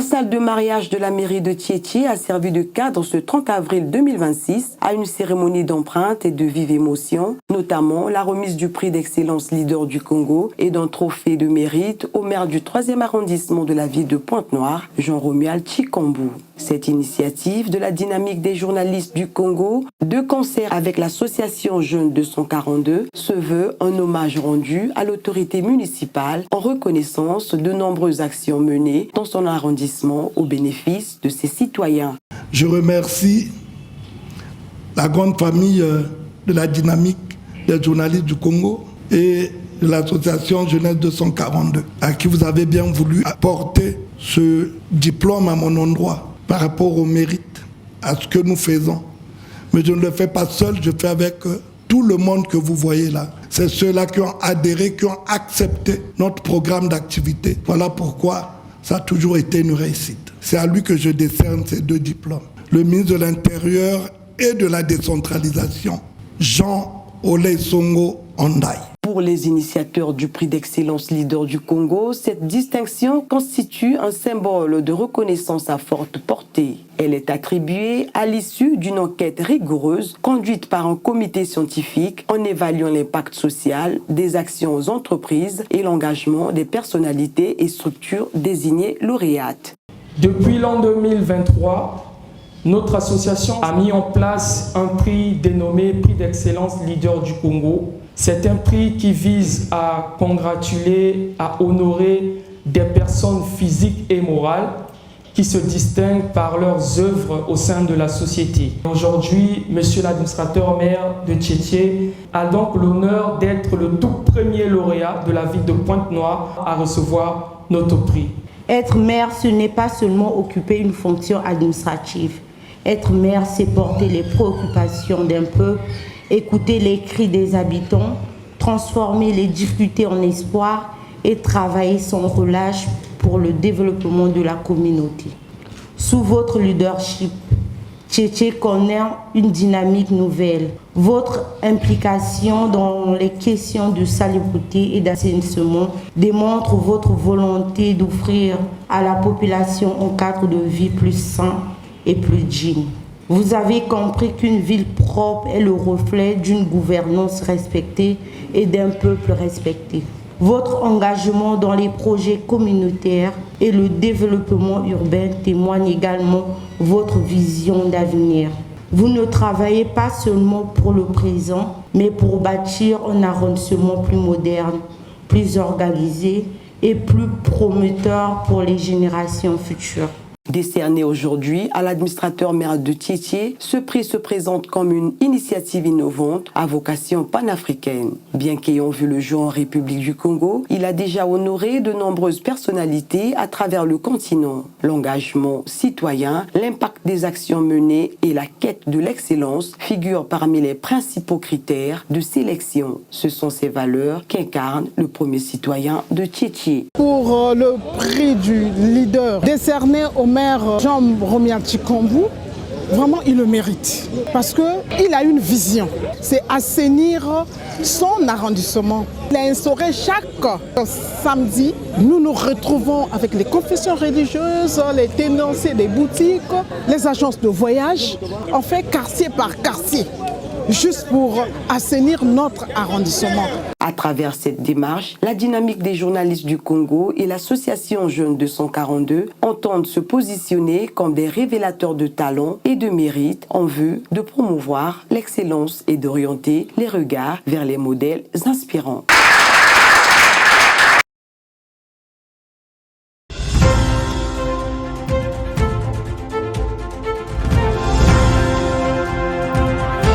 salle de mariage de la mairie de Tietê a servi de cadre ce 30 avril 2026 à une cérémonie d'empreinte et de vive émotion, notamment la remise du prix d'excellence leader du Congo et d'un trophée de mérite au maire du 3e arrondissement de la ville de Pointe-Noire, Jean-Romuald Tshikambou. Cette initiative de la dynamique des journalistes du Congo, de concert avec l'association Jeunes 242, se veut un hommage rendu à l'autorité municipale en reconnaissance de nombreuses actions menées dans son arrondissement au bénéfice de ses citoyens. Je remercie la grande famille de la dynamique des journalistes du Congo et de l'association Jeunesse 242, à qui vous avez bien voulu apporter ce diplôme à mon endroit par rapport au mérite, à ce que nous faisons. Mais je ne le fais pas seul, je fais avec tout le monde que vous voyez là. C'est ceux-là qui ont adhéré, qui ont accepté notre programme d'activité. Voilà pourquoi ça a toujours été une réussite. C'est à lui que je décerne ces 2 diplômes. Le ministre de l'Intérieur et de la décentralisation, Jean Olesongo Ondai. Pour les initiateurs du prix d'excellence leader du Congo, cette distinction constitue un symbole de reconnaissance à forte portée. Elle est attribuée à l'issue d'une enquête rigoureuse conduite par un comité scientifique en évaluant l'impact social des actions entreprises et l'engagement des personnalités et structures désignées lauréates. Depuis l'an 2023, notre association a mis en place un prix dénommé Prix d'excellence leader du Congo. C'est un prix qui vise à congratuler, à honorer des personnes physiques et morales qui se distinguent par leurs œuvres au sein de la société. Aujourd'hui, monsieur l'administrateur maire de Tietê a donc l'honneur d'être le tout premier lauréat de la ville de Pointe-Noire à recevoir notre prix. Être maire, ce n'est pas seulement occuper une fonction administrative. Être maire, c'est porter les préoccupations d'un peuple, écouter les cris des habitants, transformer les difficultés en espoir et travailler sans relâche pour le développement de la communauté. Sous votre leadership, Tietê connaît une dynamique nouvelle. Votre implication dans les questions de salubrité et d'assainissement démontre votre volonté d'offrir à la population un cadre de vie plus sain et plus digne. Vous avez compris qu'une ville propre est le reflet d'une gouvernance respectée et d'un peuple respecté. Votre engagement dans les projets communautaires et le développement urbain témoigne également votre vision d'avenir. Vous ne travaillez pas seulement pour le présent, mais pour bâtir un arrondissement plus moderne, plus organisé et plus prometteur pour les générations futures. Décerné aujourd'hui à l'administrateur maire de Tietê, ce prix se présente comme une initiative innovante à vocation panafricaine. Bien qu'ayant vu le jour en République du Congo, il a déjà honoré de nombreuses personnalités à travers le continent. L'engagement citoyen, l'impact des actions menées et la quête de l'excellence figurent parmi les principaux critères de sélection. Ce sont ces valeurs qu'incarne le premier citoyen de Tietê. Pour le prix du leader décerné au maire Jean-Romuald Tshikambou, vraiment il le mérite parce qu'il a une vision, c'est assainir son arrondissement. Il a instauré chaque samedi, nous nous retrouvons avec les confessions religieuses, les tenanciers des boutiques, les agences de voyage. On fait quartier par quartier, juste pour assainir notre arrondissement. À travers cette démarche, la dynamique des journalistes du Congo et l'association Jeunes 242 entendent se positionner comme des révélateurs de talent et de mérite en vue de promouvoir l'excellence et d'orienter les regards vers les modèles inspirants.